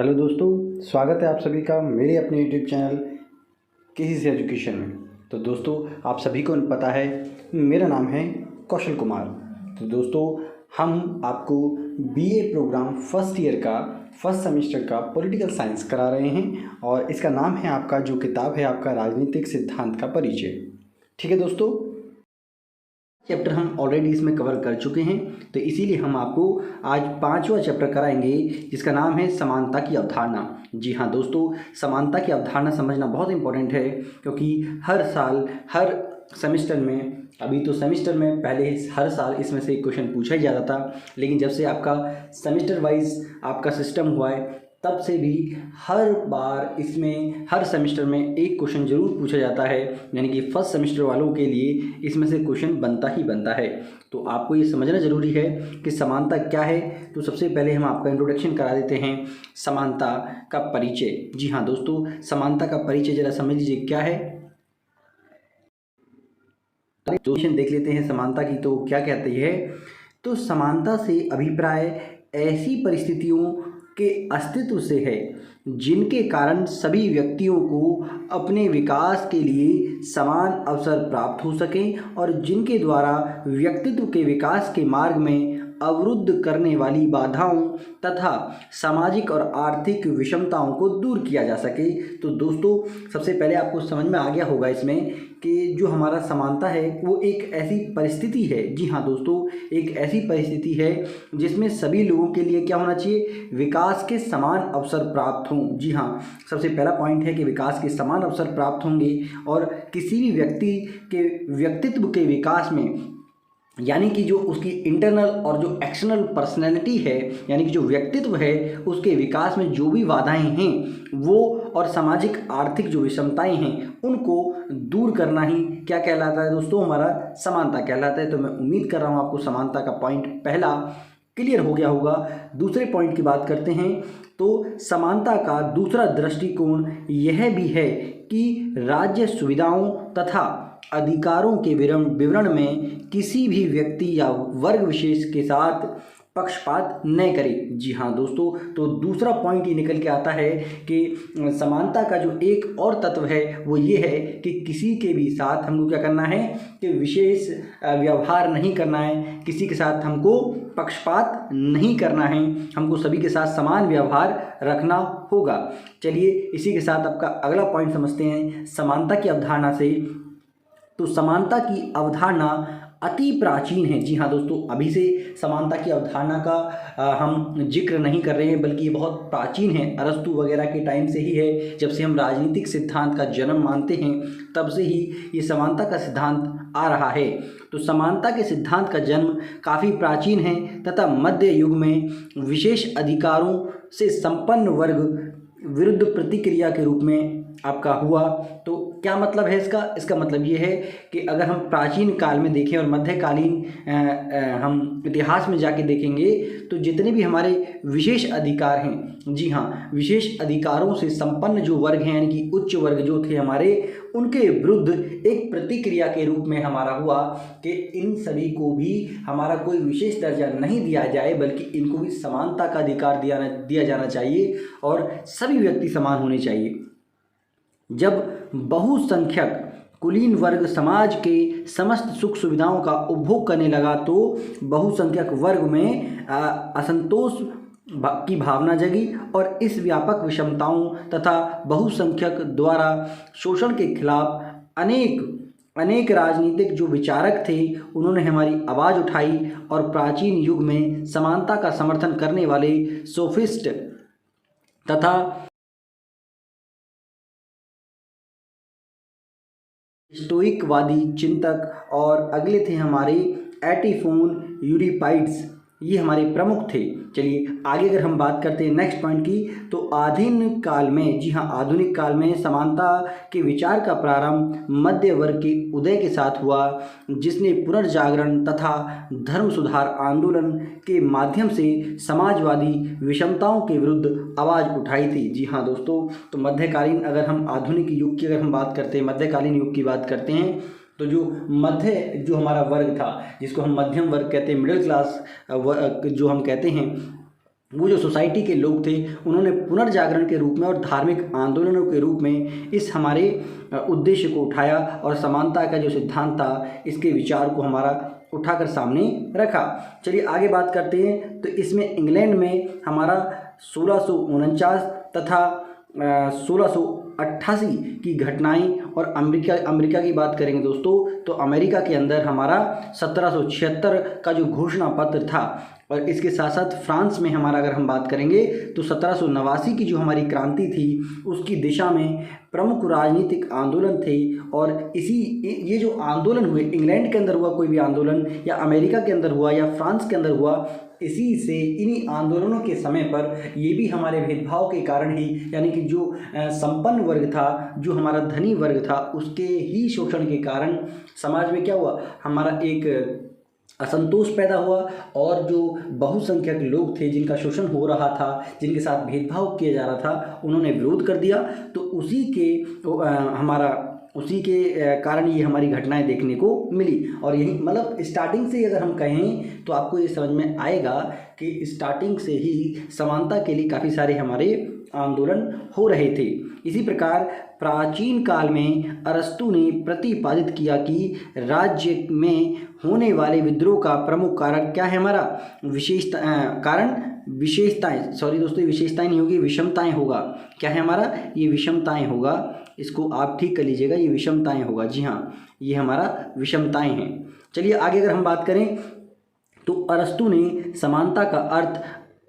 Hello दोस्तों, स्वागत है आप सभी का मेरे अपने यूट्यूब चैनल केसीसी एजुकेशन में। तो दोस्तों, आप सभी को पता है मेरा नाम है कौशल कुमार। तो दोस्तों, हम आपको बीए प्रोग्राम फर्स्ट ईयर का फर्स्ट सेमेस्टर का पॉलिटिकल साइंस करा रहे हैं और इसका नाम है आपका जो किताब है आपका राजनीतिक सिद्धांत का परिचय। ठीक है दोस्तों, चैप्टर हम ऑलरेडी इसमें कवर कर चुके हैं, तो इसीलिए हम आपको आज 5वां चैप्टर कराएंगे जिसका नाम है समानता की अवधारणा। जी हाँ दोस्तों, समानता की अवधारणा समझना बहुत इंपॉर्टेंट है क्योंकि हर साल हर सेमेस्टर में, अभी तो सेमेस्टर में पहले हर साल इसमें से एक क्वेश्चन पूछा ही जाता था, लेकिन जब से आपका सेमेस्टर वाइज आपका सिस्टम हुआ है तब से भी हर बार इसमें हर सेमेस्टर में एक क्वेश्चन जरूर पूछा जाता है, यानी कि फर्स्ट सेमेस्टर वालों के लिए इसमें से क्वेश्चन बनता ही बनता है। तो आपको ये समझना ज़रूरी है कि समानता क्या है। तो सबसे पहले हम आपका इंट्रोडक्शन करा देते हैं, समानता का परिचय। जी हाँ दोस्तों, समानता का परिचय ज़रा समझ लीजिए क्या है। क्वेश्चन देख लेते हैं समानता की, तो क्या कहती है। तो समानता से अभिप्राय ऐसी परिस्थितियों के अस्तित्व से है जिनके कारण सभी व्यक्तियों को अपने विकास के लिए समान अवसर प्राप्त हो सकें और जिनके द्वारा व्यक्तित्व के विकास के मार्ग में अवरुद्ध करने वाली बाधाओं तथा सामाजिक और आर्थिक विषमताओं को दूर किया जा सके। तो दोस्तों, सबसे पहले आपको समझ में आ गया होगा इसमें कि जो हमारा समानता है वो एक ऐसी परिस्थिति है। जी हाँ दोस्तों, एक ऐसी परिस्थिति है जिसमें सभी लोगों के लिए क्या होना चाहिए, विकास के समान अवसर प्राप्त हों। जी हाँ, सबसे पहला पॉइंट है कि विकास के समान अवसर प्राप्त होंगे और किसी भी व्यक्ति के व्यक्तित्व के विकास में, यानी कि जो उसकी इंटरनल और जो एक्सटर्नल पर्सनैलिटी है, यानी कि जो व्यक्तित्व है उसके विकास में जो भी बाधाएं हैं वो और सामाजिक आर्थिक जो विषमताएं हैं उनको दूर करना ही क्या कहलाता है दोस्तों, हमारा समानता कहलाता है। तो मैं उम्मीद कर रहा हूँ आपको समानता का पॉइंट पहला क्लियर हो गया होगा। दूसरे पॉइंट की बात करते हैं, तो समानता का दूसरा दृष्टिकोण यह भी है कि राज्य सुविधाओं तथा अधिकारों के विवरण में किसी भी व्यक्ति या वर्ग विशेष के साथ पक्षपात न करे। जी हाँ दोस्तों, तो दूसरा पॉइंट ये निकल के आता है कि समानता का जो एक और तत्व है वो ये है कि किसी के भी साथ हमको क्या करना है कि विशेष व्यवहार नहीं करना है, किसी के साथ हमको पक्षपात नहीं करना है, हमको सभी के साथ समान व्यवहार रखना होगा। चलिए इसी के साथ आपका अगला पॉइंट समझते हैं समानता की अवधारणा से। तो समानता की अवधारणा अति प्राचीन है। जी हाँ दोस्तों, अभी से समानता की अवधारणा का हम जिक्र नहीं कर रहे हैं, बल्कि ये बहुत प्राचीन है, अरस्तु वगैरह के टाइम से ही है। जब से हम राजनीतिक सिद्धांत का जन्म मानते हैं तब से ही ये समानता का सिद्धांत आ रहा है। तो समानता के सिद्धांत का जन्म काफ़ी प्राचीन है तथा मध्य युग में विशेष अधिकारों से संपन्न वर्ग विरुद्ध प्रतिक्रिया के रूप में आपका हुआ। तो क्या मतलब है इसका मतलब ये है कि अगर हम प्राचीन काल में देखें और मध्यकालीन हम इतिहास में जाके देखेंगे तो जितने भी हमारे विशेष अधिकार हैं, जी हाँ, विशेष अधिकारों से संपन्न जो वर्ग हैं, यानी कि उच्च वर्ग जो थे हमारे, उनके विरुद्ध एक प्रतिक्रिया के रूप में हमारा हुआ कि इन सभी को भी हमारा कोई विशेष दर्जा नहीं दिया जाए, बल्कि इनको भी समानता का अधिकार दिया जाना चाहिए और सभी व्यक्ति समान होने चाहिए। जब बहुसंख्यक कुलीन वर्ग समाज के समस्त सुख सुविधाओं का उपभोग करने लगा तो बहुसंख्यक वर्ग में असंतोष की भावना जगी और इस व्यापक विषमताओं तथा बहुसंख्यक द्वारा शोषण के खिलाफ अनेक राजनीतिक जो विचारक थे उन्होंने हमारी आवाज़ उठाई और प्राचीन युग में समानता का समर्थन करने वाले सोफिस्ट तथा स्टोइकवादी चिंतक और अगले थे हमारे एटिफोन, यूरिपाइड्स, ये हमारे प्रमुख थे। चलिए आगे अगर हम बात करते हैं नेक्स्ट पॉइंट की, तो आधुनिक काल में, जी हाँ, आधुनिक काल में समानता के विचार का प्रारंभ मध्य वर्ग के उदय के साथ हुआ, जिसने पुनर्जागरण तथा धर्म सुधार आंदोलन के माध्यम से समाजवादी विषमताओं के विरुद्ध आवाज़ उठाई थी। जी हाँ दोस्तों, तो मध्यकालीन, अगर हम आधुनिक युग की अगर हम बात करते हैं, मध्यकालीन युग की बात करते हैं, तो जो हमारा वर्ग था जिसको हम मध्यम वर्ग कहते हैं, मिडिल क्लास जो हम कहते हैं, वो जो सोसाइटी के लोग थे उन्होंने पुनर्जागरण के रूप में और धार्मिक आंदोलनों के रूप में इस हमारे उद्देश्य को उठाया और समानता का जो सिद्धांत था इसके विचार को हमारा उठाकर सामने रखा। चलिए आगे बात करते हैं। तो इसमें इंग्लैंड में हमारा 1649 तथा 1688 की घटनाएं और अमेरिका की बात करेंगे दोस्तों तो अमेरिका के अंदर हमारा 1776 का जो घोषणा पत्र था, और इसके साथ साथ फ्रांस में हमारा अगर हम बात करेंगे तो 1789 की जो हमारी क्रांति थी उसकी दिशा में प्रमुख राजनीतिक आंदोलन थे। और ये जो आंदोलन हुए, इंग्लैंड के अंदर हुआ कोई भी आंदोलन या अमेरिका के अंदर हुआ या फ्रांस के अंदर हुआ, इन्हीं आंदोलनों के समय पर ये भी हमारे भेदभाव के कारण ही, यानी कि जो संपन्न वर्ग था, जो हमारा धनी वर्ग था, उसके ही शोषण के कारण समाज में क्या हुआ, हमारा एक असंतोष पैदा हुआ और जो बहुसंख्यक लोग थे जिनका शोषण हो रहा था, जिनके साथ भेदभाव किया जा रहा था, उन्होंने विरोध कर दिया। तो उसी के कारण ये हमारी घटनाएं देखने को मिली। और यही मतलब स्टार्टिंग से अगर हम कहें तो आपको ये समझ में आएगा कि स्टार्टिंग से ही समानता के लिए काफ़ी सारे हमारे आंदोलन हो रहे थे। इसी प्रकार प्राचीन काल में अरस्तु ने प्रतिपादित किया कि राज्य में होने वाले विद्रोह का प्रमुख कारण क्या है, हमारा विशेषताएं नहीं होगी, विषमताएं होगा। क्या है हमारा, ये विषमताएं होगा। इसको आप ठीक कर लीजिएगा, ये विषमताएं होगा। जी हाँ, ये हमारा विषमताएं हैं। चलिए आगे अगर हम बात करें तो अरस्तु ने समानता का अर्थ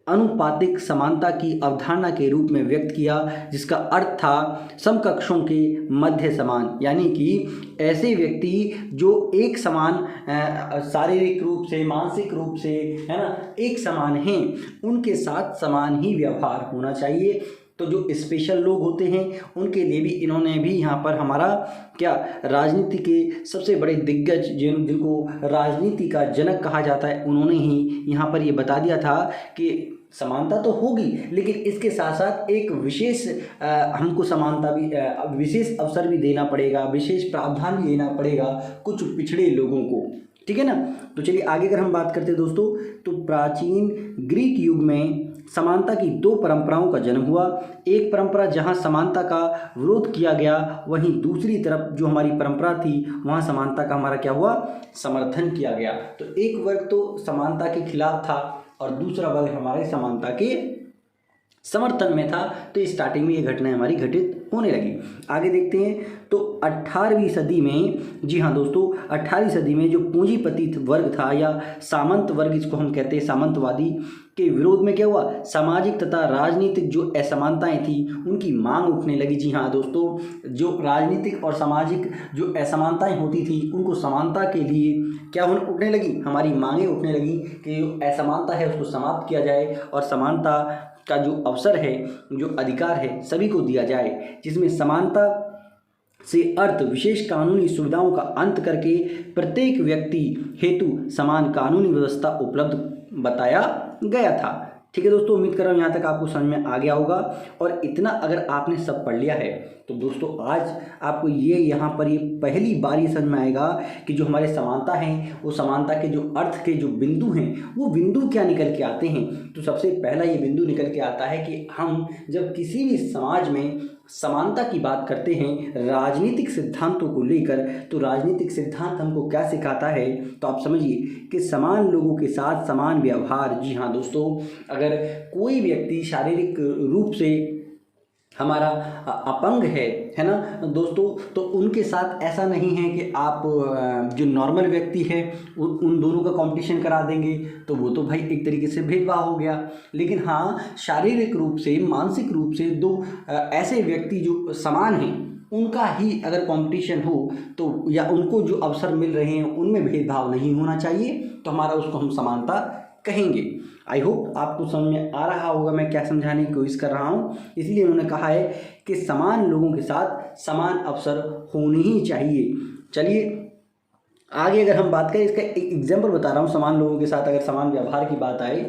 अनुपातिक समानता की अवधारणा के रूप में व्यक्त किया, जिसका अर्थ था समकक्षों के मध्य समान, यानी कि ऐसे व्यक्ति जो एक समान शारीरिक रूप से, मानसिक रूप से, है ना, एक समान हैं, उनके साथ समान ही व्यवहार होना चाहिए। तो जो स्पेशल लोग होते हैं उनके लिए भी इन्होंने भी यहाँ पर हमारा क्या, राजनीति के सबसे बड़े दिग्गज जिनको राजनीति का जनक कहा जाता है, उन्होंने ही यहाँ पर ये बता दिया था कि समानता तो होगी लेकिन इसके साथ साथ एक विशेष हमको समानता भी विशेष अवसर भी देना पड़ेगा, विशेष प्रावधान भी देना पड़ेगा कुछ पिछड़े लोगों को। ठीक है ना। तो चलिए आगे अगर हम बात करते हैं दोस्तों तो प्राचीन ग्रीक युग में समानता की दो परंपराओं का जन्म हुआ। एक परंपरा जहां समानता का विरोध किया गया, वहीं दूसरी तरफ जो हमारी परंपरा थी वहां समानता का हमारा क्या हुआ, समर्थन किया गया। तो एक वर्ग तो समानता के खिलाफ था और दूसरा वर्ग हमारे समानता के समर्थन में था। तो स्टार्टिंग में ये घटनाएं हमारी घटित होने लगी। आगे देखते हैं तो 18वीं सदी में, जी हाँ दोस्तों, 18वीं सदी में जो पूंजीपति वर्ग था या सामंत वर्ग इसको हम कहते हैं, सामंतवादी के विरोध में क्या हुआ, सामाजिक तथा राजनीतिक जो असमानताएं थी उनकी मांग उठने लगी। जी हाँ दोस्तों, जो राजनीतिक और सामाजिक जो असमानताएं होती थी उनको समानता के लिए क्या उठने लगी, हमारी मांगें उठने लगी कि जो असमानता है उसको समाप्त किया जाए और समानता का जो अवसर है, जो अधिकार है सभी को दिया जाए, जिसमें समानता से अर्थ विशेष कानूनी सुविधाओं का अंत करके प्रत्येक व्यक्ति हेतु समान कानूनी व्यवस्था उपलब्ध बताया गया था। ठीक है दोस्तों, उम्मीद कर रहा हूँ यहाँ तक आपको समझ में आ गया होगा। और इतना अगर आपने सब पढ़ लिया है तो दोस्तों आज आपको ये यहाँ पर ये पहली बार ये समझ में आएगा कि जो हमारे समानता हैं वो समानता के जो अर्थ के जो बिंदु हैं वो बिंदु क्या निकल के आते हैं। तो सबसे पहला ये बिंदु निकल के आता है कि हम जब किसी भी समाज में समानता की बात करते हैं राजनीतिक सिद्धांतों को लेकर, तो राजनीतिक सिद्धांत हमको क्या सिखाता है, तो आप समझिए कि समान लोगों के साथ समान व्यवहार। जी हाँ दोस्तों, अगर कोई व्यक्ति शारीरिक रूप से हमारा अपंग है ना दोस्तों, तो उनके साथ ऐसा नहीं है कि आप जो नॉर्मल व्यक्ति है उन दोनों का कंपटीशन करा देंगे, तो वो तो भाई एक तरीके से भेदभाव हो गया। लेकिन हाँ, शारीरिक रूप से, मानसिक रूप से दो ऐसे व्यक्ति जो समान हैं उनका ही अगर कंपटीशन हो तो, या उनको जो अवसर मिल रहे हैं उनमें भेदभाव नहीं होना चाहिए, तो हमारा उसको हम समानता कहेंगे। आई होप आपको समझ में आ रहा होगा मैं क्या समझाने की कोशिश कर रहा हूँ। इसलिए उन्होंने कहा है कि समान लोगों के साथ समान अवसर होने ही चाहिए। चलिए आगे अगर हम बात करें, इसका एक एग्जाम्पल बता रहा हूँ, समान लोगों के साथ अगर समान व्यवहार की बात आए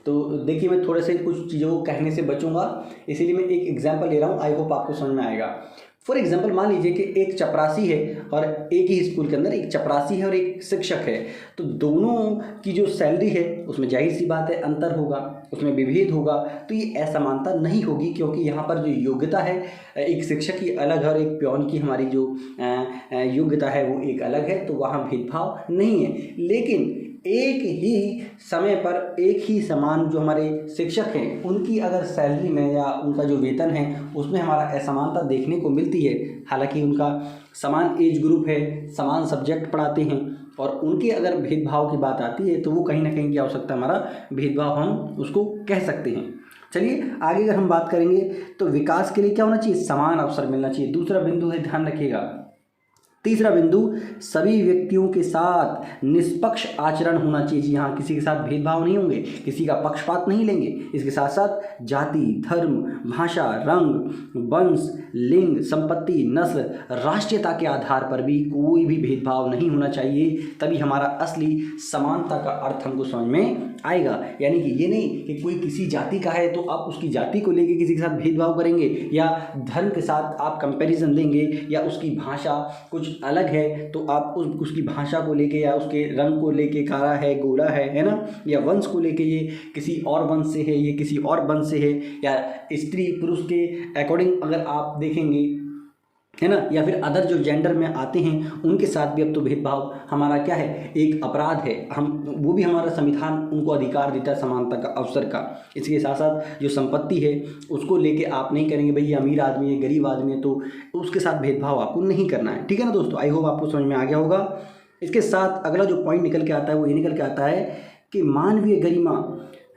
तो देखिए मैं थोड़े से कुछ चीज़ों को कहने से बचूंगा, इसीलिए मैं एक एग्जाम्पल ले रहा हूँ। आई होप आपको समझ में आएगा। फॉर एग्जाम्पल मान लीजिए कि एक चपरासी है और एक ही स्कूल के अंदर एक चपरासी है और एक शिक्षक है, तो दोनों की जो सैलरी है उसमें जाहिर सी बात है अंतर होगा, उसमें विभेद होगा। तो ये असमानता नहीं होगी, क्योंकि यहाँ पर जो योग्यता है एक शिक्षक की अलग है और एक पियोन की हमारी जो योग्यता है वो एक अलग है, तो वहाँ भेदभाव नहीं है। लेकिन एक ही समय पर एक ही समान जो हमारे शिक्षक हैं उनकी अगर सैलरी में या उनका जो वेतन है उसमें हमारा असमानता देखने को मिलती है। हालांकि उनका समान एज ग्रुप है, समान सब्जेक्ट पढ़ाते हैं, और उनके अगर भेदभाव की बात आती है तो वो कहीं ना कहीं क्या हो सकता है, हमारा भेदभाव हम उसको कह सकते हैं। चलिए आगे अगर हम बात करेंगे तो विकास के लिए क्या होना चाहिए, समान अवसर मिलना चाहिए। दूसरा बिंदु है, ध्यान रखिएगा, तीसरा बिंदु, सभी व्यक्तियों के साथ निष्पक्ष आचरण होना चाहिए। जी हाँ, किसी के साथ भेदभाव नहीं होंगे, किसी का पक्षपात नहीं लेंगे। इसके साथ साथ जाति, धर्म, भाषा, रंग, वंश, लिंग, संपत्ति, नस्ल, राष्ट्रीयता के आधार पर भी कोई भी भेदभाव नहीं होना चाहिए। तभी हमारा असली समानता का अर्थ हमको समझ में आएगा। यानी कि ये नहीं कि कोई किसी जाति का है तो आप उसकी जाति को लेके किसी के साथ भेदभाव करेंगे, या धर्म के साथ आप कंपैरिजन लेंगे, या उसकी भाषा कुछ अलग है तो आप उसकी भाषा को लेके या उसके रंग को लेके, काला है गोरा है ना, या वंश को लेके ये किसी और वंश से है, ये किसी और वंश से है, या स्त्री पुरुष के अकॉर्डिंग अगर आप देखेंगे है ना, या फिर अदर जो जेंडर में आते हैं उनके साथ भी अब तो भेदभाव हमारा क्या है, एक अपराध है। हम वो भी हमारा संविधान उनको अधिकार देता है समानता का, अवसर का। इसके साथ साथ जो संपत्ति है उसको लेके आप नहीं करेंगे भाई ये अमीर आदमी है गरीब आदमी है, तो उसके साथ भेदभाव आपको नहीं करना है। ठीक है ना दोस्तों, आई होप आपको समझ में आ गया होगा। इसके साथ अगला जो पॉइंट निकल के आता है वो ये निकल के आता है कि मानवीय गरिमा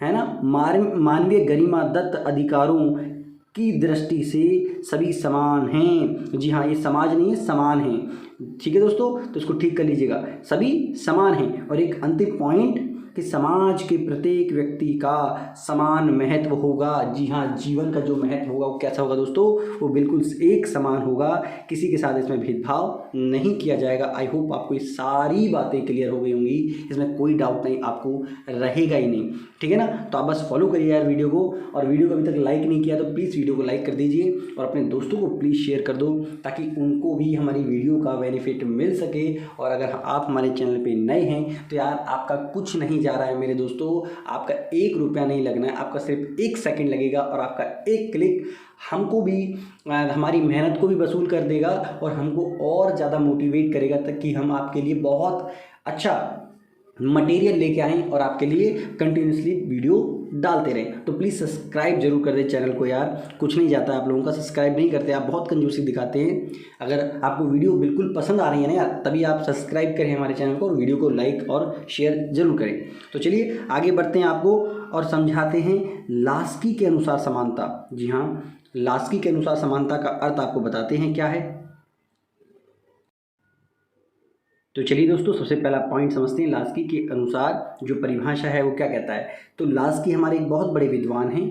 है ना, मानवीय गरिमा दत्त अधिकारों की दृष्टि से सभी समान हैं। जी हाँ, ये समाज नहीं है, समान हैं। ठीक है दोस्तों, तो इसको ठीक कर लीजिएगा, सभी समान हैं। और एक अंतिम पॉइंट कि समाज के प्रत्येक व्यक्ति का समान महत्व होगा। जी हाँ, जीवन का जो महत्व होगा वो कैसा होगा दोस्तों, वो बिल्कुल एक समान होगा, किसी के साथ इसमें भेदभाव नहीं किया जाएगा। आई होप आपको ये सारी बातें क्लियर हो गई होंगी, इसमें कोई डाउट नहीं आपको रहेगा ही नहीं। ठीक है ना, तो आप बस फॉलो करिए यार वीडियो को, और वीडियो को अभी तक लाइक नहीं किया तो प्लीज़ वीडियो को लाइक कर दीजिए और अपने दोस्तों को प्लीज़ शेयर कर दो, ताकि उनको भी हमारी वीडियो का बेनिफिट मिल सके। और अगर आप हमारे चैनल पे नए हैं तो यार आपका कुछ नहीं जा रहा है मेरे दोस्तों, आपका 1 रुपया नहीं लगना है, आपका सिर्फ 1 सेकंड लगेगा, और आपका 1 क्लिक हमको भी हमारी मेहनत को भी वसूल कर देगा और हमको और ज़्यादा मोटिवेट करेगा, ताकि हम आपके लिए बहुत अच्छा मटेरियल लेके आएँ और आपके लिए कंटिन्यूसली वीडियो डालते रहें। तो प्लीज़ सब्सक्राइब जरूर कर दें चैनल को यार, कुछ नहीं जाता है आप लोगों का, सब्सक्राइब नहीं करते, आप बहुत कंजूसी दिखाते हैं। अगर आपको वीडियो बिल्कुल पसंद आ रही है ना यार, तभी आप सब्सक्राइब करें हमारे चैनल को और वीडियो को लाइक और शेयर जरूर करें। तो चलिए आगे बढ़ते हैं आपको और समझाते हैं लास्की के अनुसार समानता। जी हाँ, लास्की के अनुसार समानता का अर्थ आपको बताते हैं क्या है। तो चलिए दोस्तों, सबसे पहला पॉइंट समझते हैं, लास्की के अनुसार जो परिभाषा है वो क्या कहता है। तो लास्की हमारे एक बहुत बड़े विद्वान हैं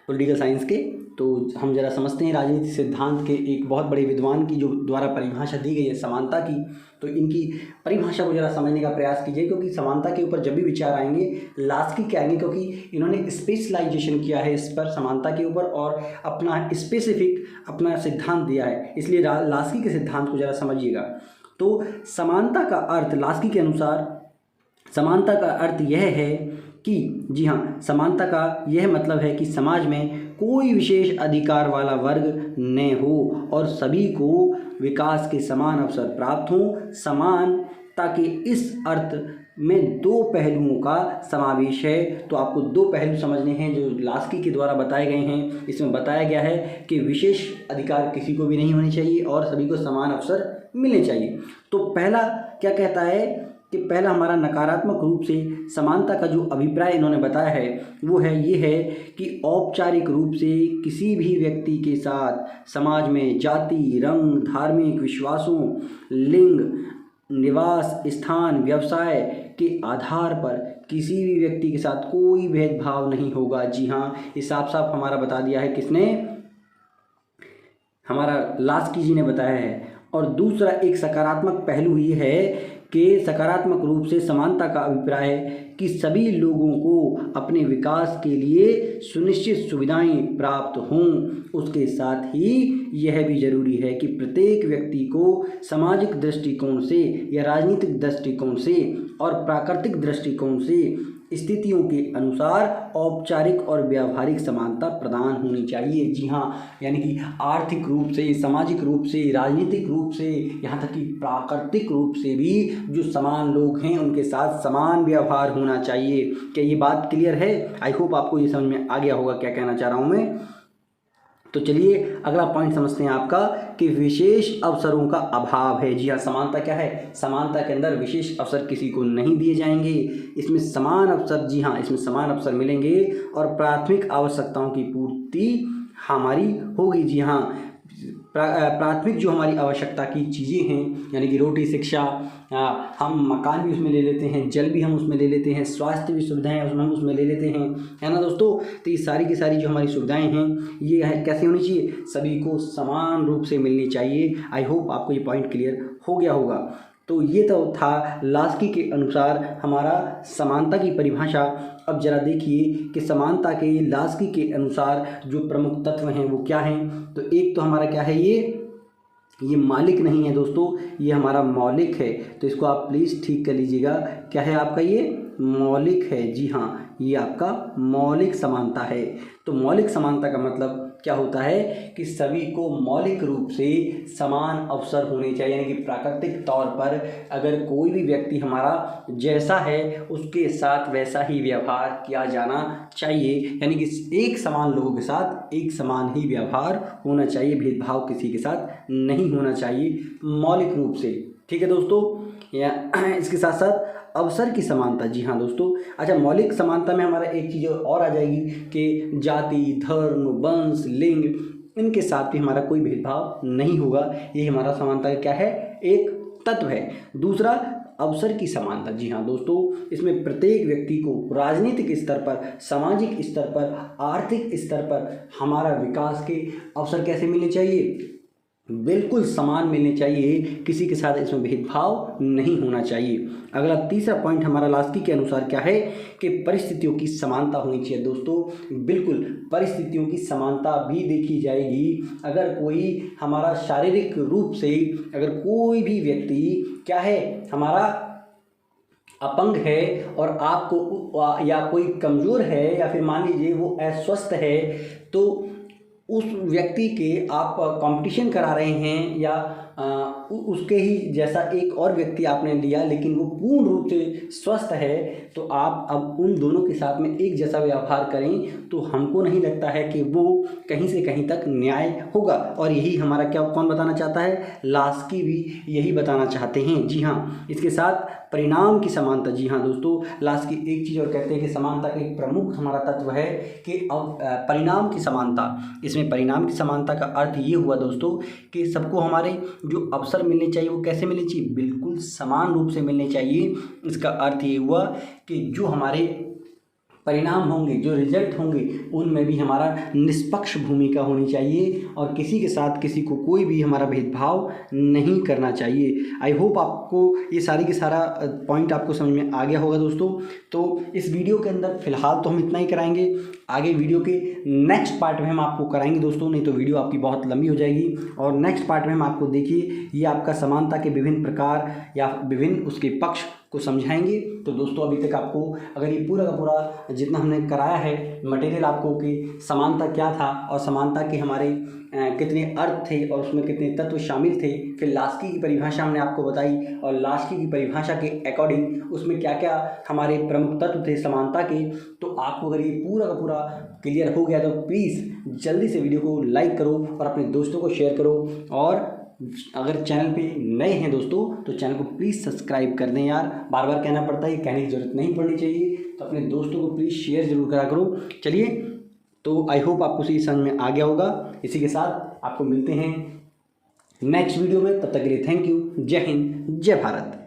पॉलिटिकल साइंस के, तो हम जरा समझते हैं राजनीति सिद्धांत के एक बहुत बड़े विद्वान की जो द्वारा परिभाषा दी गई है समानता की। तो इनकी परिभाषा को जरा समझने का प्रयास कीजिए, क्योंकि समानता के ऊपर जब भी विचार आएंगे लास्की के आएंगे, क्योंकि इन्होंने स्पेशलाइजेशन किया है इस पर, समानता के ऊपर, और अपना स्पेसिफिक अपना सिद्धांत दिया है। इसलिए लास्की के सिद्धांत को जरा समझिएगा। तो समानता का अर्थ, लास्की के अनुसार समानता का अर्थ यह है कि, जी हाँ, समानता का यह मतलब है कि समाज में कोई विशेष अधिकार वाला वर्ग न हो और सभी को विकास के समान अवसर प्राप्त हों। समानता के इस अर्थ में 2 पहलुओं का समावेश है। तो आपको 2 पहलू समझने हैं जो लास्की के द्वारा बताए गए हैं। इसमें बताया गया है कि विशेष अधिकार किसी को भी नहीं होने चाहिए और सभी को समान अवसर मिलने चाहिए। तो पहला क्या कहता है कि पहला हमारा नकारात्मक रूप से समानता का जो अभिप्राय इन्होंने बताया है वो है ये है कि औपचारिक रूप से किसी भी व्यक्ति के साथ समाज में जाति, रंग, धार्मिक विश्वासों, लिंग, निवास स्थान, व्यवसाय के आधार पर किसी भी व्यक्ति के साथ कोई भेदभाव नहीं होगा। जी हाँ, ये साफ साफ हमारा बता दिया है किसने, हमारा लास्की जी ने बताया है। और दूसरा एक सकारात्मक पहलू ये है के सकारात्मक रूप से समानता का अभिप्राय है कि सभी लोगों को अपने विकास के लिए सुनिश्चित सुविधाएं प्राप्त हों। उसके साथ ही यह भी जरूरी है कि प्रत्येक व्यक्ति को सामाजिक दृष्टिकोण से या राजनीतिक दृष्टिकोण से और प्राकृतिक दृष्टिकोण से स्थितियों के अनुसार औपचारिक और व्यावहारिक समानता प्रदान होनी चाहिए। जी हाँ, यानी कि आर्थिक रूप से, सामाजिक रूप से, राजनीतिक रूप से, यहाँ तक कि प्राकृतिक रूप से भी जो समान लोग हैं उनके साथ समान व्यवहार होना चाहिए। क्या ये बात क्लियर है? आई होप आपको ये समझ में आ गया होगा क्या कहना चाह रहा हूँ मैं। तो चलिए अगला पॉइंट समझते हैं आपका कि विशेष अवसरों का अभाव है। जी हाँ, समानता क्या है? समानता के अंदर विशेष अवसर किसी को नहीं दिए जाएंगे। इसमें समान अवसर, जी हाँ, इसमें समान अवसर मिलेंगे और प्राथमिक आवश्यकताओं की पूर्ति हमारी होगी। जी हाँ, प्राथमिक जो हमारी आवश्यकता की चीज़ें हैं, यानी कि रोटी, शिक्षा, हम मकान भी उसमें ले लेते हैं, जल भी हम उसमें ले लेते हैं, स्वास्थ्य भी सुविधाएं हम उसमें ले लेते हैं, है ना दोस्तों। तो ये सारी की सारी जो हमारी सुविधाएं हैं ये है कैसे होनी चाहिए? सभी को समान रूप से मिलनी चाहिए। आई होप आपको ये पॉइंट क्लियर हो गया होगा। तो ये तो था लास्की के अनुसार हमारा समानता की परिभाषा। अब जरा देखिए कि समानता के लास्की के अनुसार जो प्रमुख तत्व हैं वो क्या हैं। तो एक तो हमारा क्या है, ये मालिक नहीं है दोस्तों, ये हमारा मौलिक है। तो इसको आप प्लीज़ ठीक कर लीजिएगा। क्या है आपका? ये मौलिक है। जी हाँ, ये आपका मौलिक समानता है। तो मौलिक समानता का मतलब क्या होता है कि सभी को मौलिक रूप से समान अवसर होने चाहिए, यानी कि प्राकृतिक तौर पर अगर कोई भी व्यक्ति हमारा जैसा है उसके साथ वैसा ही व्यवहार किया जाना चाहिए, यानी कि एक समान लोगों के साथ एक समान ही व्यवहार होना चाहिए, भेदभाव किसी के साथ नहीं होना चाहिए मौलिक रूप से। ठीक है दोस्तों, या इसके साथ साथ अवसर की समानता। जी हाँ दोस्तों, अच्छा, मौलिक समानता में हमारा एक चीज़ और आ जाएगी कि जाति, धर्म, वंश, लिंग, इनके साथ भी हमारा कोई भेदभाव नहीं होगा। ये हमारा समानता का क्या है? एक तत्व है। दूसरा, अवसर की समानता। जी हाँ दोस्तों, इसमें प्रत्येक व्यक्ति को राजनीतिक स्तर पर, सामाजिक स्तर पर, आर्थिक स्तर पर हमारा विकास के अवसर कैसे मिलने चाहिए? बिल्कुल समान मिलने चाहिए, किसी के साथ इसमें भेदभाव नहीं होना चाहिए। अगला तीसरा पॉइंट हमारा लास्की के अनुसार क्या है कि परिस्थितियों की समानता होनी चाहिए। दोस्तों बिल्कुल परिस्थितियों की समानता भी देखी जाएगी। अगर कोई हमारा शारीरिक रूप से, अगर कोई भी व्यक्ति क्या है हमारा अपंग है और आपको, या कोई कमज़ोर है, या फिर मान लीजिए वो अस्वस्थ है, तो उस व्यक्ति के आप कंपटीशन करा रहे हैं या उसके ही जैसा एक और व्यक्ति आपने लिया लेकिन वो पूर्ण रूप से स्वस्थ है, तो आप अब उन दोनों के साथ में एक जैसा व्यवहार करें तो हमको नहीं लगता है कि वो कहीं से कहीं तक न्याय होगा। और यही हमारा क्या, कौन बताना चाहता है? लास्की भी यही बताना चाहते हैं। जी हाँ, इसके साथ परिणाम की समानता। जी हाँ दोस्तों, लास्की एक चीज़ और कहते हैं कि समानता का एक प्रमुख हमारा तत्व है कि अब परिणाम की समानता। इसमें परिणाम की समानता का अर्थ ये हुआ दोस्तों कि सबको हमारे जो अवसर मिलने चाहिए वो कैसे मिलने चाहिए? बिल्कुल समान रूप से मिलने चाहिए। इसका अर्थ ये हुआ कि जो हमारे परिणाम होंगे, जो रिजल्ट होंगे, उनमें भी हमारा निष्पक्ष भूमिका होनी चाहिए और किसी के साथ किसी को कोई भी हमारा भेदभाव नहीं करना चाहिए। आई होप आपको ये सारी की सारा पॉइंट आपको समझ में आ गया होगा दोस्तों। तो इस वीडियो के अंदर फ़िलहाल तो हम इतना ही कराएंगे, आगे वीडियो के नेक्स्ट पार्ट में हम आपको कराएंगे दोस्तों, नहीं तो वीडियो आपकी बहुत लंबी हो जाएगी। और नेक्स्ट पार्ट में हम आपको देखिए ये आपका समानता के विभिन्न प्रकार या विभिन्न उसके पक्ष को समझाएंगे। तो दोस्तों अभी तक आपको अगर ये पूरा का पूरा जितना हमने कराया है मटेरियल आपको कि समानता क्या था और समानता के हमारे कितने अर्थ थे और उसमें कितने तत्व शामिल थे, फिर लास्की की परिभाषा हमने आपको बताई और लास्की की परिभाषा के अकॉर्डिंग उसमें क्या क्या हमारे प्रमुख तत्व थे समानता के, तो आपको अगर ये पूरा का पूरा क्लियर हो गया तो प्लीज़ जल्दी से वीडियो को लाइक करो और अपने दोस्तों को शेयर करो। और अगर चैनल पे नए हैं दोस्तों तो चैनल को प्लीज़ सब्सक्राइब कर दें यार, बार बार कहना पड़ता है, कहने की ज़रूरत नहीं पड़नी चाहिए। तो अपने दोस्तों को प्लीज़ शेयर ज़रूर करा करो। चलिए, तो आई होप आपको सही समझ में आ गया होगा। इसी के साथ आपको मिलते हैं नेक्स्ट वीडियो में, तब तक के लिए थैंक यू। जय हिंद, जय भारत।